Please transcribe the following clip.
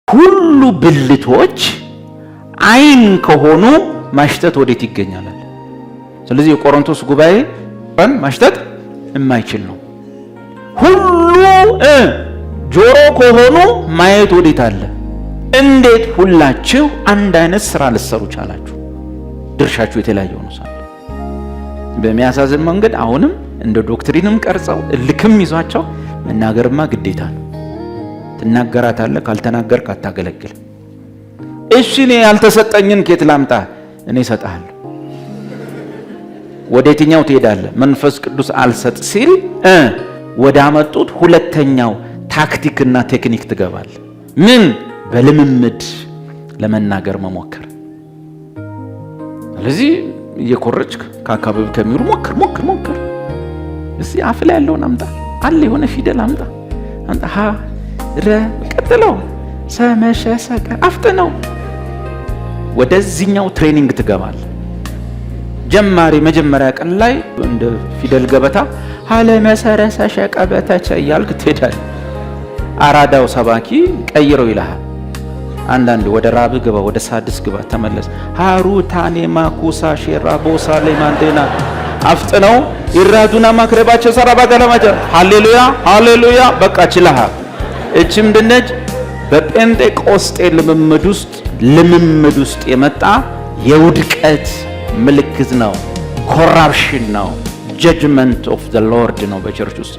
ሁሉ ብልቶች አይን ከሆኑ ማሽተት ወዴት ይገኛል? ስለዚህ የቆሮንቶስ ጉባኤ ማሽተት የማይችል ነው። ሁሉ ጆሮ ከሆኑ ማየት ወዴት አለ? እንዴት ሁላችሁ አንድ አይነት ስራ ልትሰሩ ቻላችሁ? ድርሻችሁ የተለያየ ሆኖ ሳለ በሚያሳዝን መንገድ አሁንም እንደ ዶክትሪንም ቀርጸው እልክም ይዟቸው መናገርማ ግዴታ ነው። ትናገራታለህ፣ ካልተናገርክ አታገለግል። እሺ እኔ ያልተሰጠኝን ከየት ላምጣ? እኔ እሰጥሃለሁ። ወደ የትኛው ትሄዳለህ? መንፈስ ቅዱስ አልሰጥ ሲል ወደ አመጡት ሁለተኛው ታክቲክና ቴክኒክ ትገባል። ምን? በልምምድ ለመናገር መሞከር። ስለዚህ እየኮረጅክ ከአካባቢ ከሚሩ ሞክር። እስቲ አፍ ላይ ያለውን አምጣ፣ አለ የሆነ ፊደል አምጣ ሀ ረ ቀጥለው ሰመሸ ሰቀ አፍጥነው። ወደዚህኛው ትሬኒንግ ትገባል። ጀማሪ መጀመሪያ ቀን ላይ እንደ ፊደል ገበታ ሀለ መሰረሰ ሸቀበተቸ እያልክ ትሄዳለህ። አራዳው ሰባኪ ቀይረው ይልሃል። አንዳንድ ወደ ራብ ግባ፣ ወደ ሳድስ ግባ፣ ተመለስ። ሃሩ ታኔ ማኩሳ ሼራ ቦሳ ለማንዴና አፍጥነው ይራዱና ማክረባቸው ሰራባ ገለማጀ ሃሌሉያ ሃሌሉያ። በቃ ችለሃል። እቺ ምንድነች? በጴንጤቆስጤ ልምምድ ውስጥ የመጣ የውድቀት ምልክት ነው። ኮራፕሽን ነው። ጀጅመንት ኦፍ ዘ ሎርድ ነው በቸርች ውስጥ።